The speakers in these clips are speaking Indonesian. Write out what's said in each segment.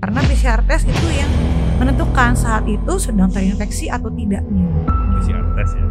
Karena PCR test itu yang menentukan saat itu sedang terinfeksi atau tidaknya. PCR test ya.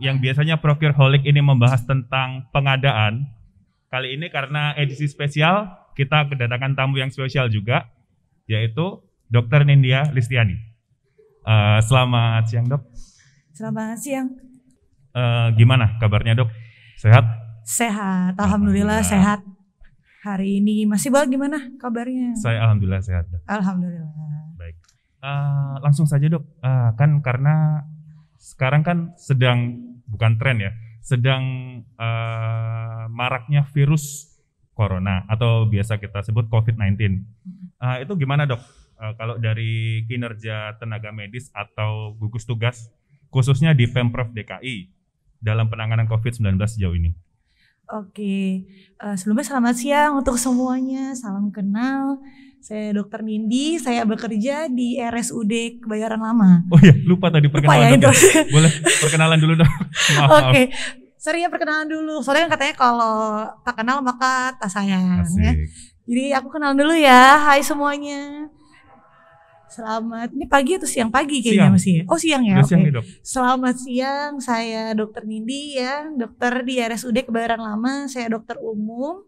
Yang biasanya Procureholic ini membahas tentang pengadaan, kali ini karena edisi spesial kita kedatangan tamu yang spesial juga, yaitu Dr. Nindya Listiani. Selamat siang dok. Selamat siang. Gimana kabarnya dok? Sehat? Sehat, alhamdulillah sehat. Hari ini masih baik, gimana kabarnya? Saya alhamdulillah sehat dok. Alhamdulillah. Baik. Langsung saja dok, kan karena sekarang kan sedang bukan tren ya, sedang maraknya virus corona atau biasa kita sebut COVID-19. Itu gimana dok? Kalau dari kinerja tenaga medis atau gugus tugas khususnya di Pemprov DKI dalam penanganan COVID-19 sejauh ini? Oke, sebelumnya selamat siang untuk semuanya, salam kenal. Saya Dr. Nindi, saya bekerja di RSUD Kebayoran Lama. Oh iya, lupa tadi perkenalan ya, dok. Boleh perkenalan dulu dong. Oke, sorry ya perkenalan dulu. Soalnya katanya kalau tak kenal maka tak sayang. Ya. Jadi aku kenal dulu ya. Hai semuanya. Selamat, ini pagi atau siang? Pagi kayaknya masih ya? Oh siang ya? Oke. Siang nih dok. Selamat siang, saya Dr. Nindi ya, dokter di RSUD Kebayoran Lama, saya dokter umum.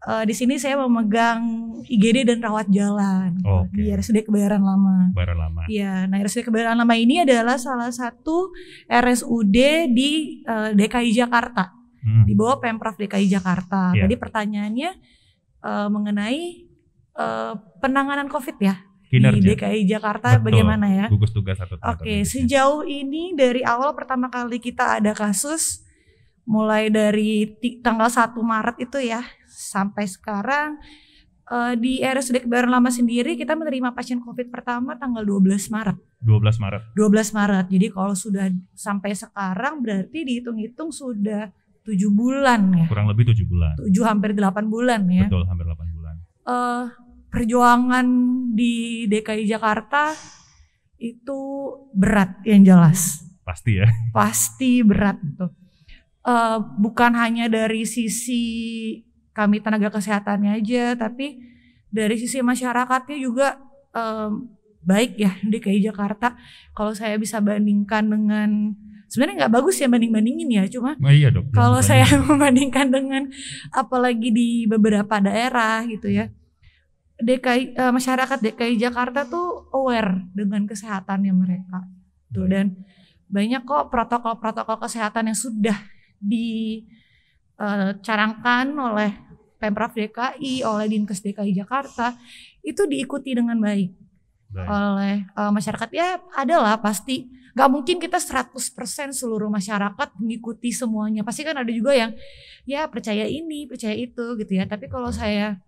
Di sini saya memegang IGD dan rawat jalan di RSUD Kebayoran Lama. Kebayoran Lama. Iya, nah RSUD Kebayoran Lama ini adalah salah satu RSUD di DKI Jakarta, di bawah Pemprov DKI Jakarta. Tadi pertanyaannya mengenai penanganan COVID ya. Kinerja. Di DKI Jakarta. Betul. Bagaimana ya? Gugus tugas atau Oke, sejauh ini dari awal pertama kali kita ada kasus mulai dari tanggal 1 Maret itu ya sampai sekarang di RSUD Kebayoran Lama sendiri kita menerima pasien COVID pertama tanggal 12 Maret. 12 Maret. 12 Maret. Jadi kalau sudah sampai sekarang berarti dihitung-hitung sudah 7 bulan ya. Kurang lebih 7 bulan. 7 hampir 8 bulan ya. Betul, hampir 8 bulan. Perjuangan di DKI Jakarta itu berat yang jelas. Pasti ya. Pasti berat gitu. bukan hanya dari sisi kami tenaga kesehatannya aja, tapi dari sisi masyarakatnya juga baik ya di DKI Jakarta. Kalau saya bisa bandingkan dengan, sebenarnya nggak bagus ya bandingin ya, cuma iya dok, kalau saya membandingkan dengan apalagi di beberapa daerah gitu ya, masyarakat DKI Jakarta tuh aware dengan kesehatannya mereka tuh, dan banyak kok protokol-protokol kesehatan yang sudah dicanangkan oleh Pemprov DKI, oleh Dinkes DKI Jakarta, itu diikuti dengan baik oleh masyarakat. Ya adalah pasti gak mungkin kita 100% seluruh masyarakat mengikuti semuanya. Pasti kan ada juga yang ya percaya ini, percaya itu gitu ya. Tapi kalau saya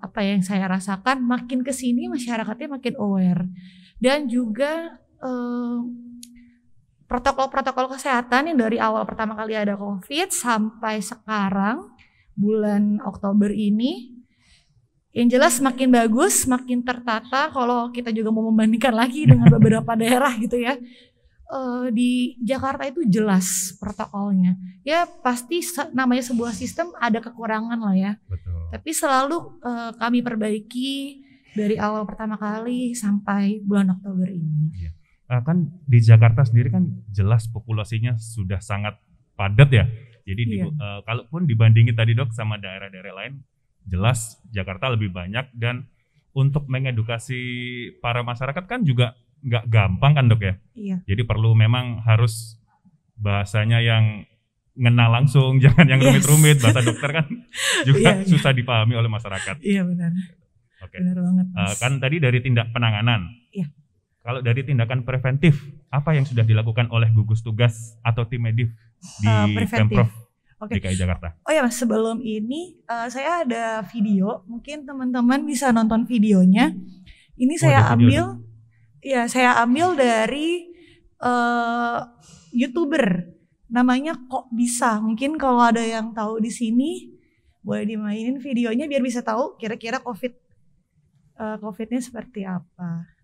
apa yang saya rasakan, makin kesini masyarakatnya makin aware. Dan juga protokol-protokol kesehatan yang dari awal pertama kali ada COVID sampai sekarang bulan Oktober ini, yang jelas makin bagus, makin tertata. Kalau kita juga mau membandingkan lagi dengan beberapa daerah gitu ya, di Jakarta itu jelas protokolnya. Ya pasti namanya sebuah sistem ada kekurangan lah ya. Betul. Tapi selalu kami perbaiki dari awal pertama kali sampai bulan Oktober ini. Iya. Kan di Jakarta sendiri kan jelas populasinya sudah sangat padat ya. Jadi kalaupun dibandingin tadi dok sama daerah-daerah lain, jelas Jakarta lebih banyak, dan untuk mengedukasi para masyarakat kan juga nggak gampang kan dok ya. Iya. Jadi perlu memang harus bahasanya yang ngena langsung, jangan yang rumit-rumit. Bahasa dokter kan juga susah dipahami oleh masyarakat. Iya benar. Oke. Benar banget. Kan tadi dari tindak penanganan. Iya. Kalau dari tindakan preventif, apa yang sudah dilakukan oleh gugus tugas atau tim medis di Pemprov DKI Jakarta? Oh ya mas, sebelum ini saya ada video, mungkin teman-teman bisa nonton videonya. Ini saya ambil, ya saya ambil dari YouTuber, namanya Kok Bisa. Mungkin kalau ada yang tahu di sini, boleh dimainin videonya biar bisa tahu kira-kira COVID-nya seperti apa.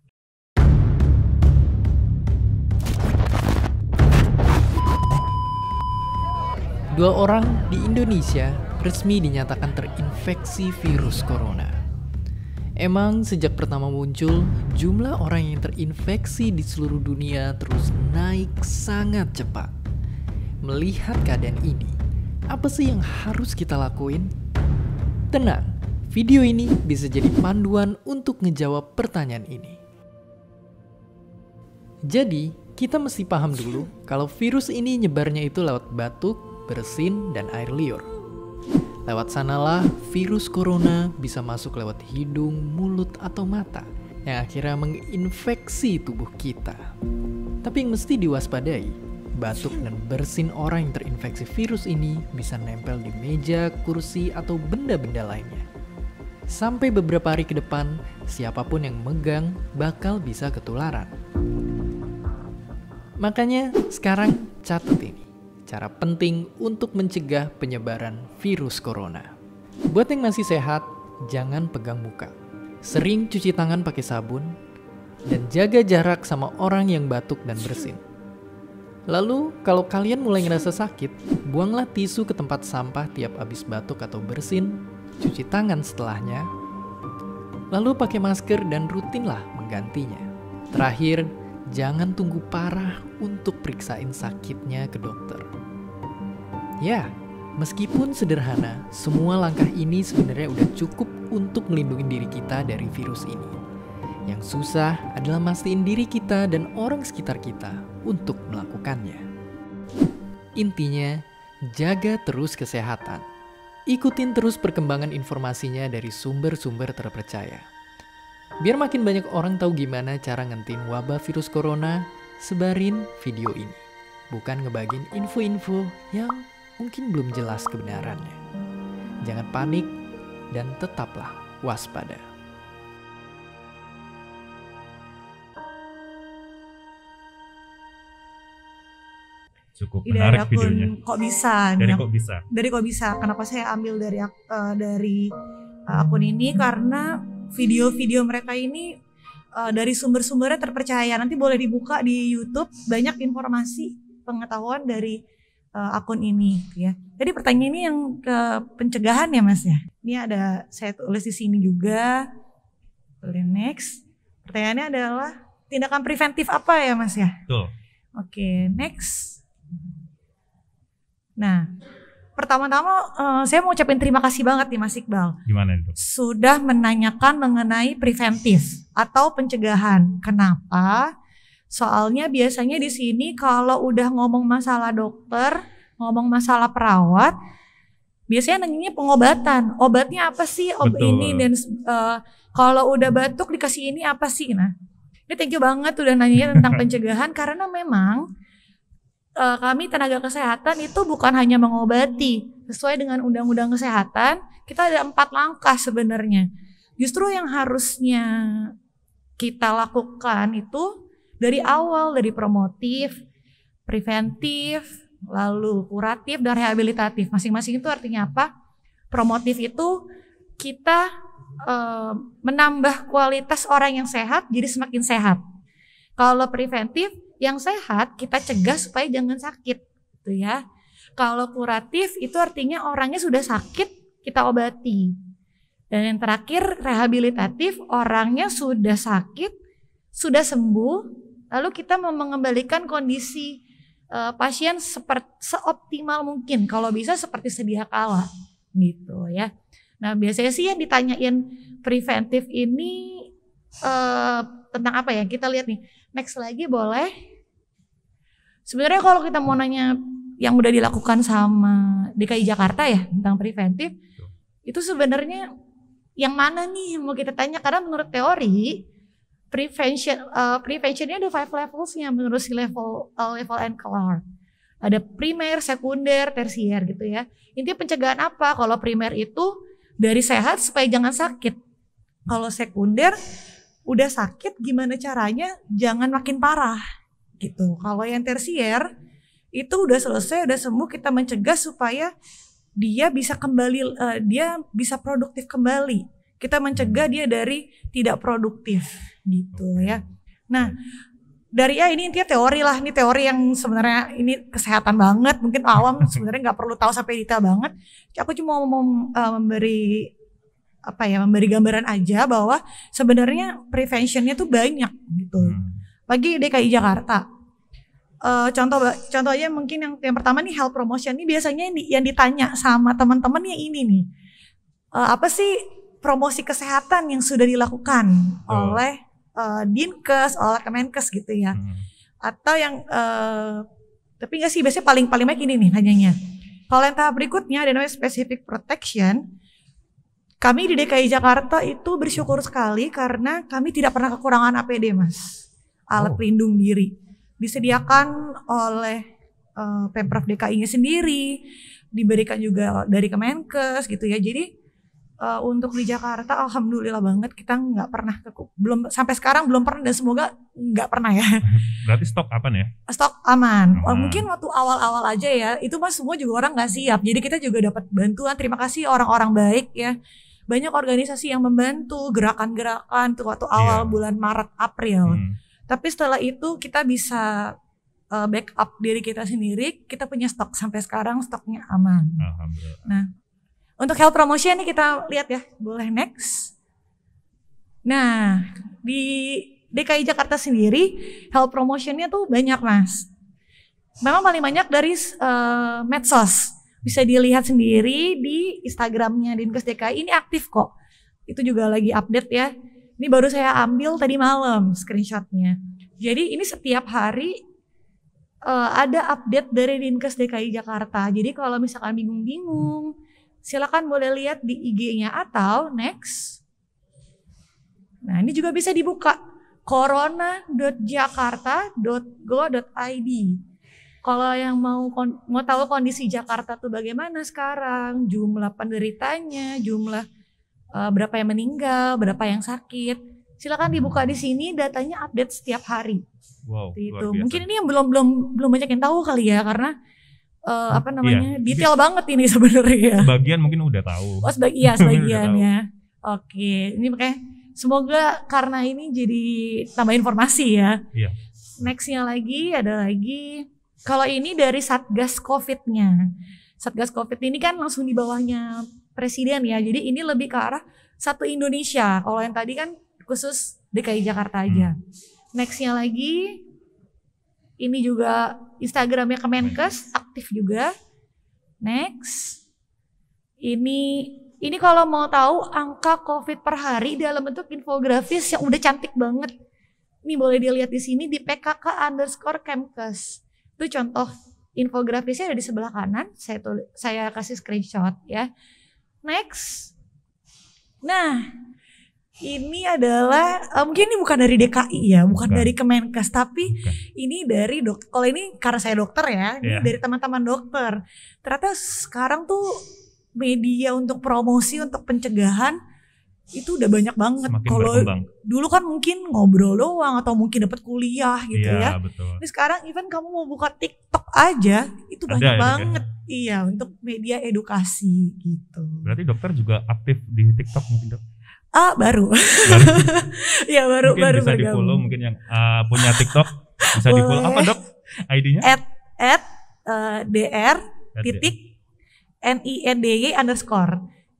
Dua orang di Indonesia resmi dinyatakan terinfeksi virus corona. Emang sejak pertama muncul, jumlah orang yang terinfeksi di seluruh dunia terus naik sangat cepat. Melihat keadaan ini, apa sih yang harus kita lakuin? Tenang, video ini bisa jadi panduan untuk ngejawab pertanyaan ini. Jadi, kita mesti paham dulu kalau virus ini nyebarnya itu lewat batuk, bersin, dan air liur. Lewat sanalah virus corona bisa masuk lewat hidung, mulut, atau mata yang akhirnya menginfeksi tubuh kita. Tapi yang mesti diwaspadai, batuk dan bersin orang yang terinfeksi virus ini bisa nempel di meja, kursi, atau benda-benda lainnya. Sampai beberapa hari ke depan, siapapun yang megang bakal bisa ketularan. Makanya sekarang catat ini. Cara penting untuk mencegah penyebaran virus corona. Buat yang masih sehat, jangan pegang muka. Sering cuci tangan pakai sabun, dan jaga jarak sama orang yang batuk dan bersin. Lalu, kalau kalian mulai ngerasa sakit, buanglah tisu ke tempat sampah tiap habis batuk atau bersin, cuci tangan setelahnya, lalu pakai masker dan rutinlah menggantinya. Terakhir, jangan tunggu parah untuk periksain sakitnya ke dokter. Ya, meskipun sederhana, semua langkah ini sebenarnya udah cukup untuk melindungi diri kita dari virus ini. Yang susah adalah mastiin diri kita dan orang sekitar kita untuk melakukannya. Intinya, jaga terus kesehatan. Ikutin terus perkembangan informasinya dari sumber-sumber terpercaya. Biar makin banyak orang tahu gimana cara ngentiin wabah virus corona, sebarin video ini. Bukan ngebagiin info-info yang mungkin belum jelas kebenarannya. Jangan panik dan tetaplah waspada. Cukup menarik videonya. Kok Bisa? Dari Kok Bisa. Kenapa saya ambil dari akun ini? Karena video-video mereka ini dari sumber-sumbernya terpercaya. Nanti boleh dibuka di YouTube, banyak informasi pengetahuan dari akun ini gitu ya. Jadi pertanyaan ini yang ke pencegahan ya Mas ya. Ini ada saya tulis di sini juga. Boleh next. Pertanyaannya adalah tindakan preventif apa ya Mas ya? Betul. Oke, next. Nah, pertama-tama saya mau ucapin terima kasih banget nih Mas Iqbal. Gimana itu? Sudah menanyakan mengenai preventif atau pencegahan. Kenapa? Soalnya biasanya di sini kalau udah ngomong masalah dokter, ngomong masalah perawat, biasanya nanyanya pengobatan. Obatnya apa sih? Obat ini dan kalau udah batuk dikasih ini apa sih? Nah, ini thank you banget udah nanya tentang pencegahan karena memang kami tenaga kesehatan itu bukan hanya mengobati. Sesuai dengan Undang-Undang Kesehatan, kita ada 4 langkah sebenarnya. Justru yang harusnya kita lakukan itu dari awal, dari promotif, preventif, lalu kuratif, dan rehabilitatif. Masing-masing itu artinya apa? Promotif itu kita menambah kualitas orang yang sehat jadi semakin sehat. Kalau preventif, yang sehat kita cegah supaya jangan sakit, gitu ya. Kalau kuratif itu artinya orangnya sudah sakit kita obati. Dan yang terakhir rehabilitatif, orangnya sudah sakit, sudah sembuh, lalu kita mengembalikan kondisi pasien seoptimal mungkin, kalau bisa seperti sedia kala, gitu ya. Nah biasanya sih yang ditanyain preventif ini tentang apa ya? Kita lihat nih, next lagi boleh. Sebenarnya kalau kita mau nanya yang udah dilakukan sama DKI Jakarta ya tentang preventif, itu sebenarnya yang mana nih mau kita tanya? Karena menurut teori preventionnya ada 5 levelsnya menurut si level and Clark. Ada primer, sekunder, tersier gitu ya. Intinya pencegahan apa? Kalau primer itu dari sehat supaya jangan sakit. Kalau sekunder udah sakit gimana caranya jangan makin parah gitu. Kalau yang tersier itu udah selesai, udah sembuh, kita mencegah supaya dia bisa kembali, dia bisa produktif kembali. Kita mencegah dia dari tidak produktif gitu ya. Nah dari ini intinya teori lah, ini teori yang sebenarnya ini kesehatan banget, mungkin awam sebenarnya nggak perlu tahu sampai detail banget. Aku cuma mau memberi memberi gambaran aja bahwa sebenarnya preventionnya tuh banyak gitu. Bagi DKI Jakarta, contoh aja mungkin yang pertama nih health promotion ini biasanya yang ditanya sama teman-teman ya ini nih, apa sih promosi kesehatan yang sudah dilakukan oleh Dinkes, oleh Kemenkes gitu ya, atau yang tapi nggak sih biasanya paling banyak ini nih nanyanya. Kalau yang tahap berikutnya ada namanya specific protection. Kami di DKI Jakarta itu bersyukur sekali karena kami tidak pernah kekurangan APD Mas, alat pelindung diri. Disediakan oleh Pemprov DKI-nya sendiri, diberikan juga dari Kemenkes gitu ya. Jadi untuk di Jakarta alhamdulillah banget kita nggak pernah belum sampai sekarang belum pernah dan semoga nggak pernah ya. Berarti stok aman ya? Stok aman. Mungkin waktu awal-awal aja ya itu Mas semua juga orang nggak siap. Jadi kita juga dapat bantuan. Terima kasih orang-orang baik ya. Banyak organisasi yang membantu gerakan-gerakan tuh waktu awal bulan Maret April. Tapi setelah itu kita bisa backup diri kita sendiri. Kita punya stok sampai sekarang stoknya aman. Alhamdulillah. Nah. Untuk health promotion ini kita lihat ya, boleh next. Nah, di DKI Jakarta sendiri health promotionnya tuh banyak Mas. Memang paling banyak dari medsos. Bisa dilihat sendiri di Instagramnya Dinkes DKI, ini aktif kok. Itu juga lagi update ya. Ini baru saya ambil tadi malam screenshotnya. Jadi ini setiap hari ada update dari Dinkes DKI Jakarta. Jadi kalau misalkan bingung-bingung, silakan boleh lihat di IG-nya atau next. Nah ini juga bisa dibuka corona.jakarta.go.id. Kalau yang mau tahu kondisi Jakarta tuh bagaimana sekarang, jumlah penderitanya, jumlah berapa yang meninggal, berapa yang sakit, silakan dibuka di sini, datanya update setiap hari. Wow. Itu mungkin ini yang belum banyak yang tahu kali ya karena detail banget ini sebenarnya. Sebagian mungkin udah tahu. Sebagian ya. Oke, ini makanya semoga karena ini jadi tambah informasi ya. Iya. Nextnya lagi ada lagi Kalau ini dari Satgas COVID-nya. Satgas COVID ini kan langsung di bawahnya Presiden ya. Jadi ini lebih ke arah satu Indonesia. Kalau yang tadi kan khusus DKI Jakarta aja. Nextnya lagi, ini juga Instagramnya Kemenkes, aktif juga. Next, ini kalau mau tahu angka COVID per hari dalam bentuk infografis yang udah cantik banget. Ini boleh dilihat di sini di PKK_Kemkes. Itu contoh infografisnya ada di sebelah kanan. Saya kasih screenshot ya. Next. Nah, ini adalah mungkin ini bukan dari DKI ya, bukan dari Kemenkes, tapi ini dari kalau ini karena saya dokter ya, ini dari teman-teman dokter. Ternyata sekarang tuh media untuk promosi, untuk pencegahan itu udah banyak banget. Kalau dulu kan mungkin ngobrol doang atau mungkin dapat kuliah gitu ya. Betul. Ini sekarang even kamu mau buka TikTok aja itu banyak banget. Iya, untuk media edukasi gitu. Berarti dokter juga aktif di TikTok mungkin, Dok? Baru. Ya baru mungkin bisa di-follow, mungkin yang punya TikTok bisa di-follow. Apa, Dok? ID-nya? @dr.nindy_.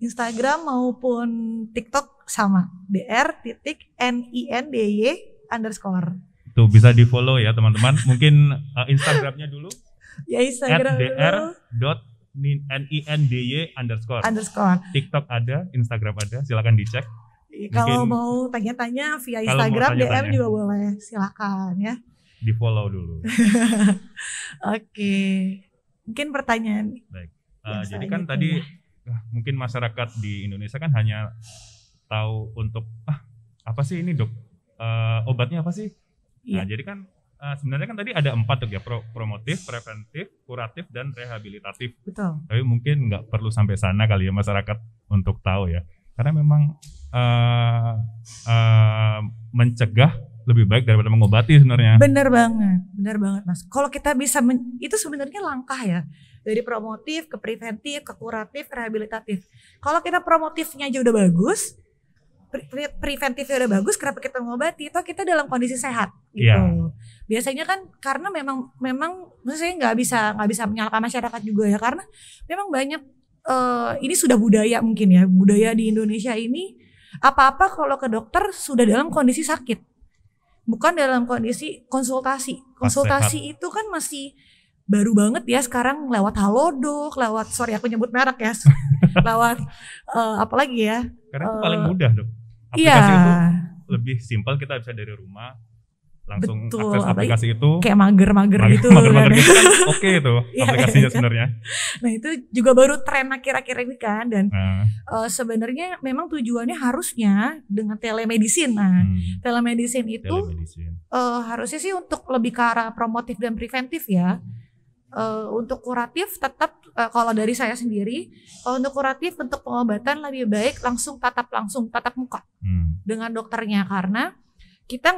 Instagram maupun TikTok sama dr.nindy_. Tuh bisa di-follow ya teman-teman. Mungkin Instagramnya dulu. Ya Instagram dr.nindy_. TikTok ada, Instagram ada, silakan dicek. Kalau mau tanya-tanya via Instagram, DM juga boleh, silakan ya. Di-follow dulu. Oke. Mungkin pertanyaan. Baik. Jadi kan tadi mungkin masyarakat di Indonesia kan hanya tahu untuk apa sih ini, Dok? Obatnya apa sih? Nah, jadi kan sebenarnya kan tadi ada 4 tuh ya, promotif, preventif, kuratif, dan rehabilitatif. Betul. Tapi mungkin nggak perlu sampai sana kali ya masyarakat untuk tahu ya, karena memang mencegah lebih baik daripada mengobati sebenarnya. Benar banget Mas. Kalau kita bisa itu sebenarnya langkah ya, dari promotif ke preventif, ke kuratif, rehabilitatif. Kalau kita promotifnya aja udah bagus, preventifnya udah bagus, kenapa kita mengobati? Toh kita dalam kondisi sehat gitu. Yeah. Biasanya kan karena memang maksudnya nggak bisa menyalahkan masyarakat juga ya, karena memang banyak ini sudah budaya mungkin ya, budaya di Indonesia ini apa-apa kalau ke dokter sudah dalam kondisi sakit, bukan dalam kondisi konsultasi. Konsultasi itu kan masih baru banget ya sekarang, lewat Halodoc, sorry aku nyebut merek ya, lewat apalagi ya. Karena itu paling mudah, Dok. Aplikasi itu lebih simpel, kita bisa dari rumah langsung akses aplikasi itu. Kayak mager-mager gitu. Mager-mager gitu kan oke itu aplikasinya sebenarnya. Nah itu juga baru tren akhir-akhir ini kan, dan sebenarnya memang tujuannya harusnya dengan telemedicine. Nah telemedicine itu harusnya sih untuk lebih ke arah promotif dan preventif ya. Untuk kuratif tetap kalau dari saya sendiri, kalau untuk kuratif untuk pengobatan lebih baik langsung tatap muka dengan dokternya, karena kita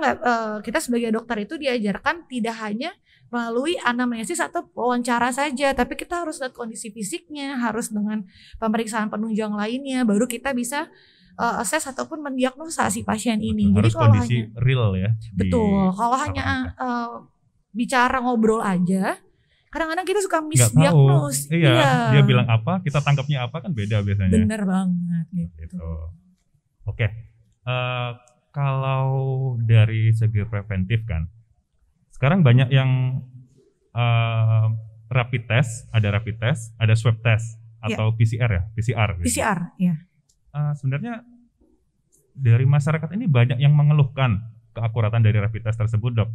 sebagai dokter itu diajarkan tidak hanya melalui anamnesis atau wawancara saja, tapi kita harus lihat kondisi fisiknya, harus dengan pemeriksaan penunjang lainnya, baru kita bisa assess ataupun mendiagnosa si pasien ini. Betul, jadi harus kalau kondisi hanya real ya. Betul, kalau hanya bicara ngobrol aja, kadang-kadang kita suka misdiagnose. Iya, dia bilang apa, kita tangkapnya apa, kan beda biasanya. Bener banget gitu. Oke. Kalau dari segi preventif kan, sekarang banyak yang rapid test, ada swab test atau PCR ya, PCR. Gitu. PCR, ya. Sebenarnya dari masyarakat ini banyak yang mengeluhkan keakuratan dari rapid test tersebut, Dok.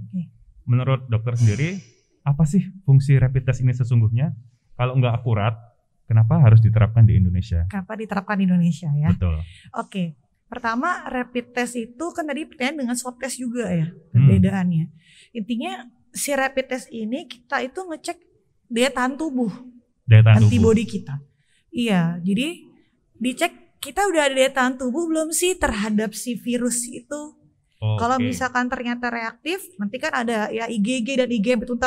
Menurut dokter sendiri, apa sih fungsi rapid test ini sesungguhnya? Kalau nggak akurat, kenapa harus diterapkan di Indonesia? Kenapa diterapkan di Indonesia ya? Betul. Oke. Pertama, rapid test itu kan tadi pertanyaan dengan swab test juga ya, perbedaannya. Intinya si rapid test ini kita itu ngecek daya tahan tubuh, antibody kita. Iya, jadi dicek kita udah ada daya tahan tubuh belum sih terhadap si virus itu. Kalau misalkan ternyata reaktif, nanti kan ada ya IgG dan IgM itu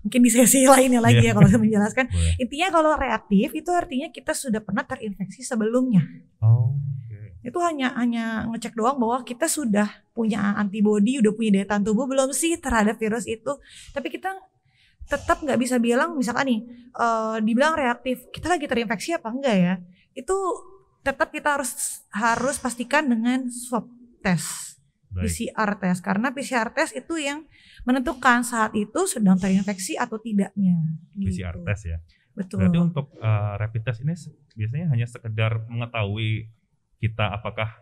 mungkin di sesi lainnya lagi ya kalau saya menjelaskan. Intinya kalau reaktif itu artinya kita sudah pernah terinfeksi sebelumnya. Itu hanya ngecek doang bahwa kita sudah punya antibody, udah punya daya tahan tubuh belum sih terhadap virus itu. Tapi kita tetap nggak bisa bilang misalkan nih dibilang reaktif, kita lagi terinfeksi apa enggak ya? Itu tetap kita harus pastikan dengan swab test. PCR test, karena PCR test itu yang menentukan saat itu sedang terinfeksi atau tidaknya. PCR gitu. test ya. Betul. Berarti untuk rapid test ini biasanya hanya sekedar mengetahui kita apakah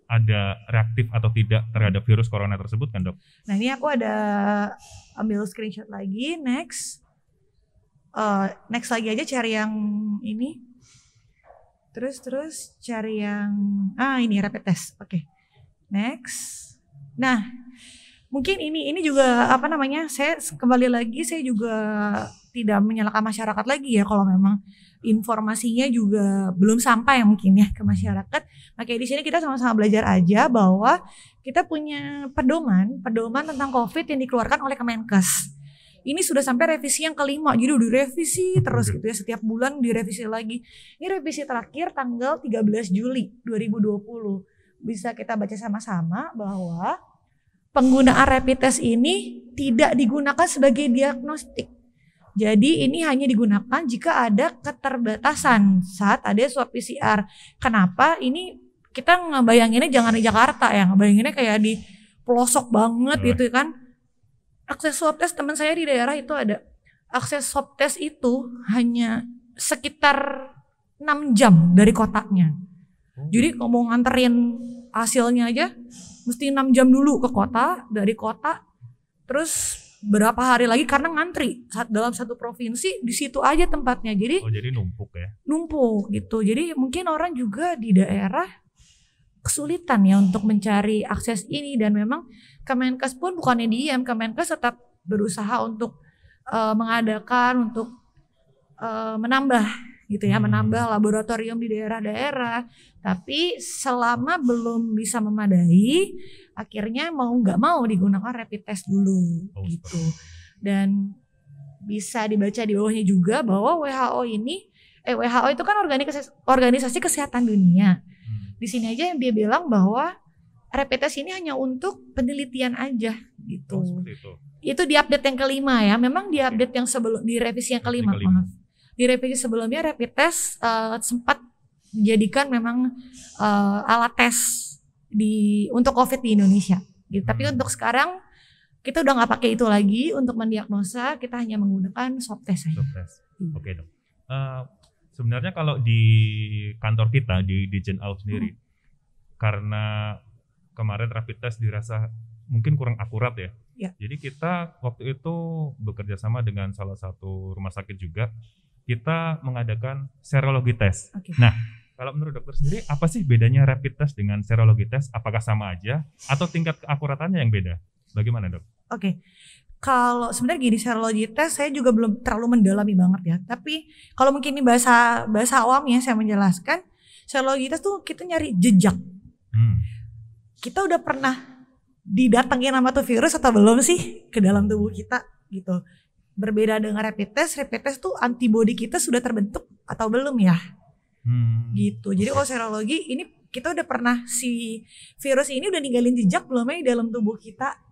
ada reaktif atau tidak terhadap virus corona tersebut kan, Dok? Nah, ini aku ada ambil screenshot lagi. Next lagi aja cari yang ini. Terus cari yang ini rapid test. Oke. Next. Nah, mungkin ini juga saya kembali lagi, saya juga tidak menyalahkan masyarakat lagi ya kalau memang informasinya juga belum sampai mungkin ya ke masyarakat. Makanya di sini kita sama-sama belajar aja bahwa kita punya pedoman tentang COVID yang dikeluarkan oleh Kemenkes. Ini sudah sampai revisi yang kelima, jadi udah direvisi terus gitu ya, setiap bulan direvisi lagi. Ini revisi terakhir tanggal 13 Juli 2020. Bisa kita baca sama-sama bahwa penggunaan rapid test ini tidak digunakan sebagai diagnostik. Jadi ini hanya digunakan jika ada keterbatasan saat ada swab PCR. Kenapa? Ini kita ngebayanginnya jangan di Jakarta ya, ngebayanginnya kayak di pelosok banget gitu kan. Akses swab test teman saya di daerah itu ada. Akses swab test itu hanya sekitar 6 jam dari kotanya. Jadi kalau mau nganterin hasilnya aja mesti 6 jam dulu ke kota, dari kota terus berapa hari lagi karena ngantri dalam satu provinsi di situ aja tempatnya. Jadi jadi numpuk ya. Numpuk gitu. Jadi mungkin orang juga di daerah kesulitan ya untuk mencari akses ini, dan memang Kemenkes pun bukannya diam, Kemenkes tetap berusaha untuk mengadakan untuk menambah gitu ya, menambah laboratorium di daerah-daerah. Tapi selama belum bisa memadai, akhirnya mau nggak mau digunakan rapid test dulu gitu. Dan bisa dibaca di bawahnya juga bahwa WHO itu kan organisasi kesehatan dunia. Di sini aja yang dia bilang bahwa rapid test ini hanya untuk penelitian aja gitu. Itu di update yang kelima ya. Memang di update yang sebelum, di revisi yang kelima. Maaf. Di revisi sebelumnya rapid test sempat dijadikan memang alat tes untuk COVID di Indonesia. Gitu. Tapi untuk sekarang kita udah nggak pakai itu lagi untuk mendiagnosa, kita hanya menggunakan swab test. Oke, Dok. Sebenarnya kalau di kantor kita di Dijen Aus sendiri, karena kemarin rapid test dirasa mungkin kurang akurat ya. Jadi kita waktu itu bekerja sama dengan salah satu rumah sakit juga, kita mengadakan serologi tes. Nah, kalau menurut dokter sendiri, apa sih bedanya rapid test dengan serologi test? Apakah sama aja atau tingkat keakuratannya yang beda? Bagaimana, Dok? Kalau sebenarnya gini, serologi test saya juga belum terlalu mendalami banget ya. Tapi kalau mungkin ini bahasa awamnya saya menjelaskan, serologi test tuh kita nyari jejak. Kita udah pernah didatengin sama tuh virus atau belum sih ke dalam tubuh kita gitu. Berbeda dengan rapid test tuh antibodi kita sudah terbentuk atau belum ya? Gitu. Jadi kalau serologi ini kita udah pernah si virus ini udah ninggalin jejak belum ya di dalam tubuh kita?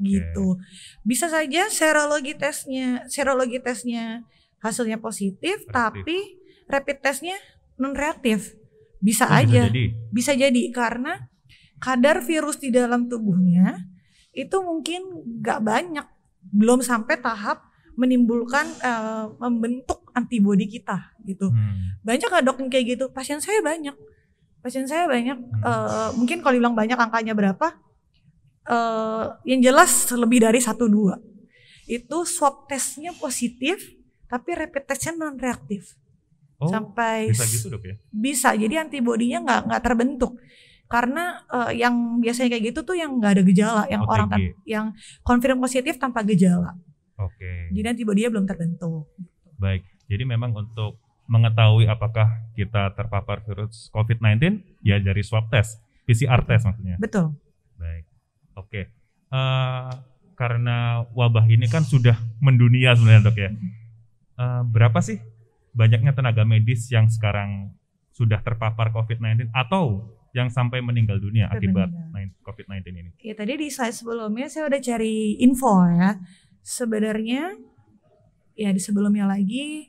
Gitu. Bisa saja serologi tesnya hasilnya positif, tapi rapid testnya non reaktif. Bisa aja. Bisa jadi karena kadar virus di dalam tubuhnya itu mungkin nggak banyak, belum sampai tahap menimbulkan membentuk antibodi kita gitu. Banyak nggak dok yang kayak gitu? Pasien saya banyak. Mungkin kalau bilang banyak angkanya berapa? Yang jelas lebih dari 1-2 itu swab testnya positif tapi rapid testnya non reaktif. Sampai bisa gitu dok ya? Bisa, jadi antibodinya nggak terbentuk karena yang biasanya kayak gitu tuh yang nggak ada gejala, yang OTG. orang yang konfirm positif tanpa gejala. Jadi antibodinya belum terbentuk. Baik, jadi memang untuk mengetahui apakah kita terpapar virus COVID-19 ya dari swab test, PCR test maksudnya. Betul. Baik. Karena wabah ini kan sudah mendunia sebenarnya dok ya. Berapa sih banyaknya tenaga medis yang sekarang sudah terpapar COVID-19 atau yang sampai meninggal dunia akibat COVID-19 ini? Ya tadi di slide sebelumnya saya udah cari info ya. sebenarnya ya di sebelumnya lagi,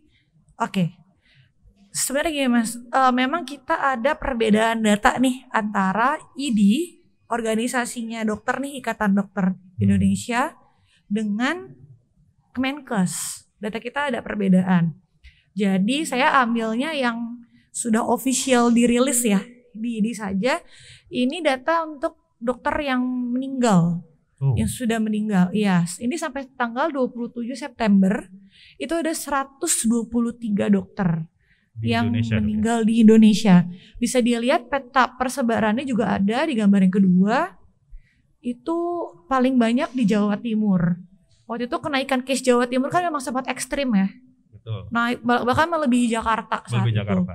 sebenarnya gini Mas, memang kita ada perbedaan data nih antara ID, organisasinya dokter nih, Ikatan Dokter Indonesia, dengan Kemenkes. Data kita ada perbedaan. Jadi saya ambilnya yang sudah official dirilis ya, di ID saja. Ini data untuk dokter yang meninggal. Yang sudah meninggal. Iya, ini sampai tanggal 27 September itu ada 123 dokter yang Indonesia, meninggal di Indonesia. Bisa dilihat peta persebarannya juga ada di gambar yang kedua. Itu paling banyak di Jawa Timur. Waktu itu kenaikan case Jawa Timur kan memang sempat ekstrim ya. Betul. Nah, bahkan melebihi Jakarta saat itu.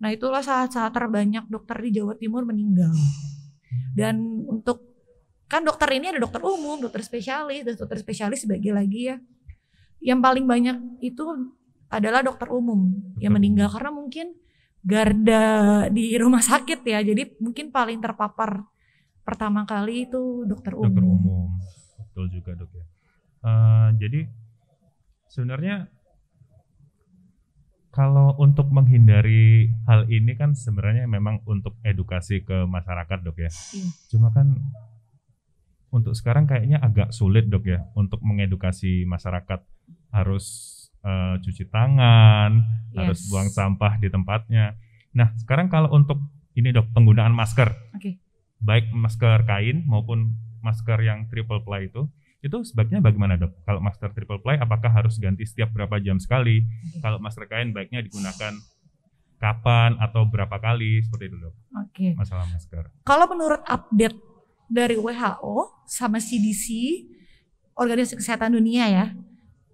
Nah, itulah saat terbanyak dokter di Jawa Timur meninggal. Dan untuk kan dokter ini ada dokter umum, dokter spesialis, dan dokter spesialis sebagai lagi ya. Yang paling banyak itu adalah dokter umum yang meninggal karena mungkin garda di rumah sakit ya. Jadi mungkin paling terpapar pertama kali itu dokter umum. Dokter umum, betul juga dok ya. Jadi sebenarnya kalau untuk menghindari hal ini kan sebenarnya memang untuk edukasi ke masyarakat dok ya. Iya. Cuma kan untuk sekarang kayaknya agak sulit dok ya untuk mengedukasi masyarakat harus cuci tangan, harus buang sampah di tempatnya. Nah sekarang kalau untuk ini dok penggunaan masker, baik masker kain maupun masker yang triple ply itu sebaiknya bagaimana dok? Kalau masker triple ply apakah harus ganti setiap berapa jam sekali? Kalau masker kain baiknya digunakan kapan atau berapa kali seperti itu dok? Masalah masker. Kalau menurut update dari WHO sama CDC, Organisasi Kesehatan Dunia ya,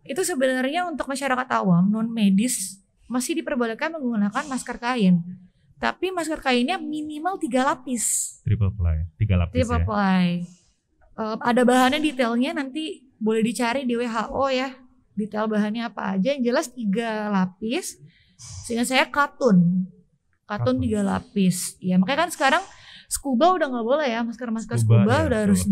itu sebenarnya untuk masyarakat awam non medis masih diperbolehkan menggunakan masker kain. Tapi masker kainnya minimal 3 lapis. Triple ply, 3 lapis triple ply. Ada bahannya detailnya nanti boleh dicari di WHO ya. Detail bahannya apa aja, yang jelas 3 lapis. Sehingga saya katun 3 lapis. Ya makanya kan sekarang scuba udah nggak boleh ya, masker scuba ya, udah harus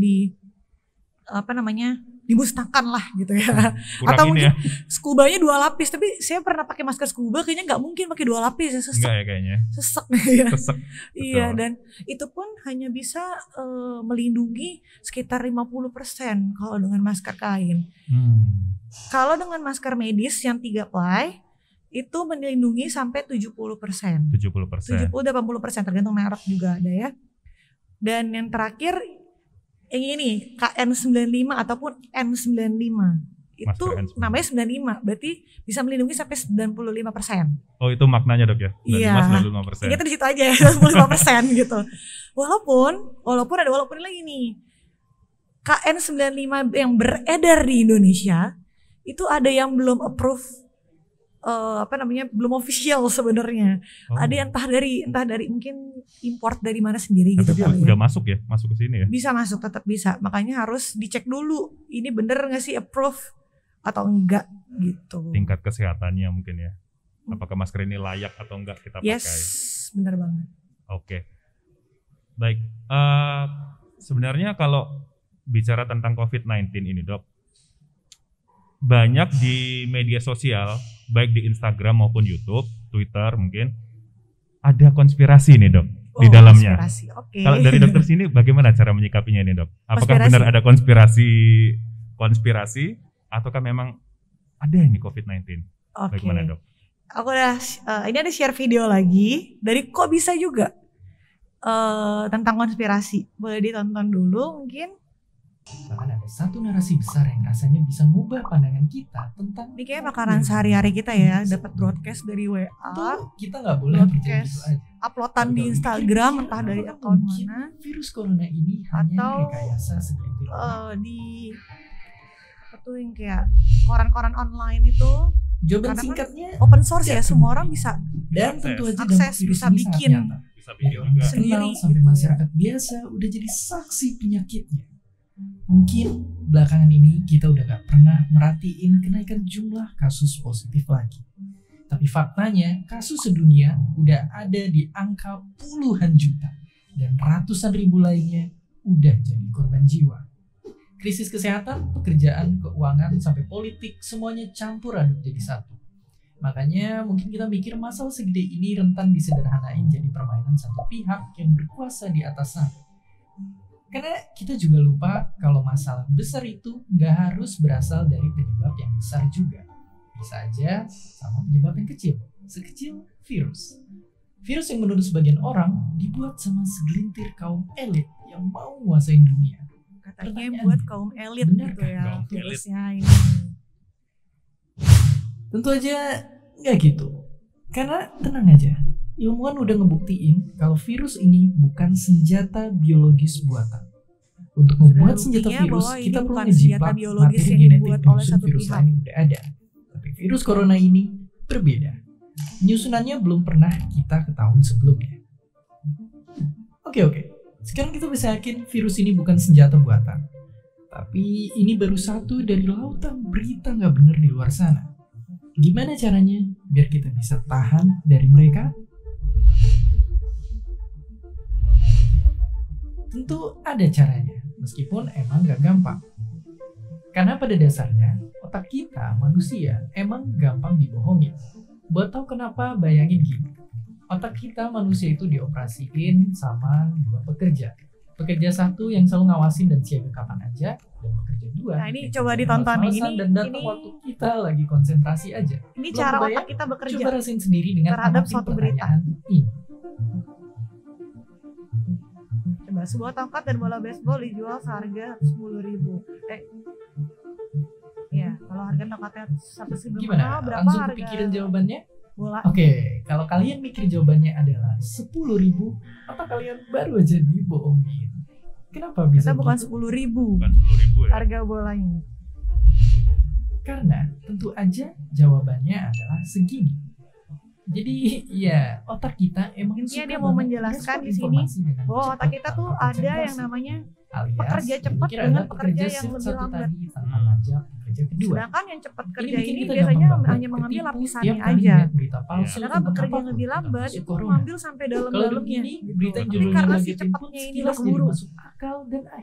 dimusnahkan lah gitu ya. Atau mungkin scubanya 2 lapis, tapi saya pernah pakai masker scuba kayaknya nggak mungkin pakai 2 lapis ya, sesek. Enggak ya kayaknya. Sesek ya. Iya, dan itu pun hanya bisa melindungi sekitar 50% kalau dengan masker kain. Kalau dengan masker medis yang 3 ply itu melindungi sampai 70%. 70-80% tergantung merek juga ada ya. Dan yang terakhir yang ini KN95 ataupun N95. Itu namanya 95, berarti bisa melindungi sampai 95%. Oh, itu maknanya dok ya? 95%. Iya. Kita di situ aja ya, 95% gitu. Walaupun ada walaupun lagi nih. KN95 yang beredar di Indonesia itu ada yang belum approve, belum official sebenarnya. Ada yang entah dari mungkin import dari mana sendiri gitu. Tapi udah masuk ya, masuk ke sini ya? Bisa masuk, tetap bisa. Makanya harus dicek dulu, ini bener nggak sih approve atau enggak gitu. Tingkat kesehatannya mungkin ya. Apakah masker ini layak atau enggak kita pakai? Yes, bener banget. Oke. Baik. Sebenarnya kalau bicara tentang COVID-19 ini dok, banyak di media sosial, baik di Instagram maupun YouTube, Twitter mungkin, ada konspirasi nih dok di dalamnya. Kalau dari dokter sini bagaimana cara menyikapinya nih dok? Apakah benar ada konspirasi ataukah memang ada ini COVID-19? Bagaimana dok? Aku ini ada share video lagi dari Kok Bisa juga tentang konspirasi. Boleh ditonton dulu mungkin. Bahkan ada satu narasi besar yang rasanya bisa mengubah pandangan kita tentang ini kayak makanan sehari-hari kita ya, dapat broadcast dari WA. Kita nggak boleh percaya gitu aja. Uploadan di Instagram entah dari akun mana. Virus corona ini hanya rekayasa segelintir di yang kayak koran-koran online itu. Jawaban singkatnya open source ya, semua orang bisa dan tentu aja akses, bisa bikin sendiri sampai masyarakat biasa udah jadi saksi penyakitnya. Mungkin belakangan ini kita udah gak pernah merhatiin kenaikan jumlah kasus positif lagi. Tapi faktanya kasus sedunia udah ada di angka puluhan juta dan ratusan ribu lainnya udah jadi korban jiwa. Krisis kesehatan, pekerjaan, keuangan, sampai politik, semuanya campur aduk jadi satu. Makanya mungkin kita mikir masalah segede ini rentan disederhanain jadi permainan satu pihak yang berkuasa di atas sana. Karena kita juga lupa kalau masalah besar itu nggak harus berasal dari penyebab yang besar juga. Bisa aja sama penyebab yang kecil, sekecil virus. Virus yang menurut sebagian orang dibuat sama segelintir kaum elit yang mau nguasain dunia. Katanya buat kaum elit gitu ya virusnya ini. Tentu aja nggak gitu. Karena tenang aja, ilmuwan udah ngebuktiin kalau virus ini bukan senjata biologis buatan. Untuk membuat senjata virus, kita perlu ngejiplak materi genetik penyusun virus lain yang udah ada. Tapi virus corona ini berbeda. Penyusunannya belum pernah kita ketahui sebelumnya. Oke. Sekarang kita bisa yakin virus ini bukan senjata buatan. Tapi ini baru satu dari lautan berita nggak bener di luar sana. Gimana caranya biar kita bisa tahan dari mereka? Tentu ada caranya, meskipun emang gak gampang. Karena pada dasarnya, otak kita, manusia, emang gampang dibohongin. Buat tahu kenapa, bayangin gini. Otak kita, manusia itu dioperasiin sama dua pekerja. Pekerja satu yang selalu ngawasin dan siaga kapan aja, dan pekerja dua. Nah ini coba ditonton nih, dan datang waktu kita lagi konsentrasi aja. Ini belum cara otak kita bekerja. Coba rasain sendiri dengan terhadap suatu berita ini. Coba sebuah tongkat dan bola baseball dijual seharga 10.000. Ya, kalau harga tongkatnya 1.000 gimana? Berapa Langsung harga kepikiran jawabannya? Bola. Oke, kalau kalian mikir jawabannya adalah 10.000, apa kalian baru aja dibohongin? Kenapa bisa? Kita bukan gitu? 10.000. Bukan 10.000 ya. Harga bolanya. Karena tentu aja jawabannya adalah segini. Jadi ya otak kita emang intinya dia mau menjelaskan di sini bahwa otak kita tuh ada yang namanya pekerja cepat dengan pekerja yang lebih lambat. Sedangkan yang cepat kerja ini biasanya hanya mengambil lapisannya aja. Sedangkan pekerja yang lebih lambat itu mengambil sampai dalam-dalamnya. Jadi karena si cepatnya ini keburu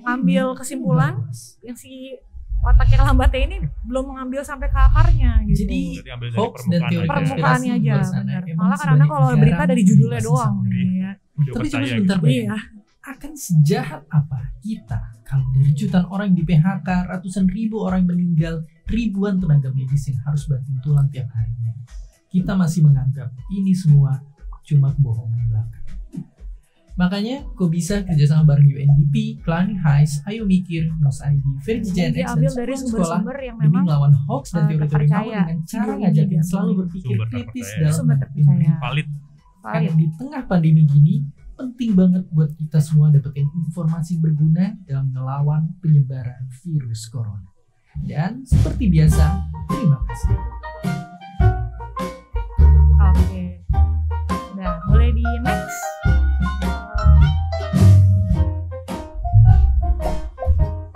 ngambil kesimpulan, yang si otak yang lambatnya ini belum mengambil sampai ke akarnya gitu. Jadi hoax dan teori permukaannya aja benar. Malah karena kalau berita dari judulnya doang ya. Tapi cuma sebentar Iya. Akan sejahat apa kita kalau dari jutaan orang di PHK, ratusan ribu orang meninggal, ribuan tenaga medis yang harus banting tulang tiap harinya, kita masih menganggap ini semua cuma kebohongan belaka. Makanya kok bisa kerjasama bareng UNDP, Klein Heis, Ayo Mikir, Nos ID, Verge Gen X, dan dari sekolah yang demi melawan hoax dan teori-teori kamu dengan cara ngajakin selalu berpikir kritis dalam menghadapi valid. Karena di tengah pandemi gini, penting banget buat kita semua dapetin informasi berguna dalam melawan penyebaran virus corona. Dan seperti biasa, terima kasih. Oke. Nah, boleh di next.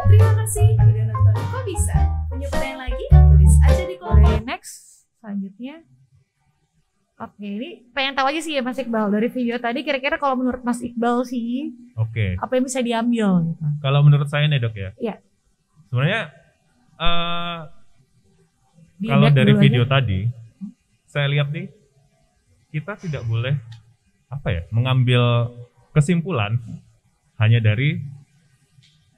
Terima kasih udah nonton. Kok bisa? Punya pertanyaan lagi? Tulis aja di kolom. Boleh next. Selanjutnya. Oke, ini pengen tahu aja sih ya Mas Iqbal dari video tadi kira-kira kalau menurut Mas Iqbal sih, apa yang bisa diambil? Gitu. Kalau menurut saya nih dok ya, iya. Sebenarnya kalau dari video tadi, saya lihat nih kita tidak boleh mengambil kesimpulan hanya dari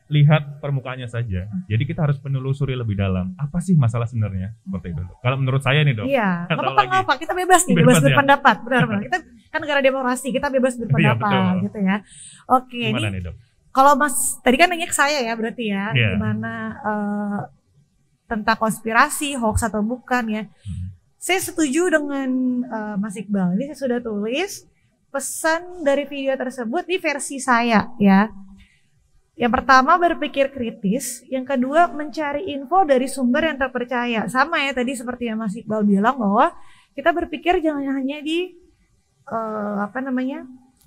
lihat permukaannya saja. Jadi kita harus menelusuri lebih dalam. Apa sih masalah sebenarnya? Seperti itu. Kalau menurut saya nih dok. Iya. Nggak apa-apa. Kita bebas nih, bebas berpendapat. Benar-benar. Kita kan negara demokrasi, kita bebas berpendapat, gitu ya. Oke. Gimana ini nih dok? kalau Mas tadi kan nanya ke saya ya berarti ya, gimana tentang konspirasi, hoax atau bukan ya? Saya setuju dengan Mas Iqbal. Ini saya sudah tulis pesan dari video tersebut di versi saya ya. Yang pertama berpikir kritis, yang kedua mencari info dari sumber yang terpercaya. Sama ya tadi seperti yang Mas Iqbal bilang bahwa kita berpikir jangan hanya di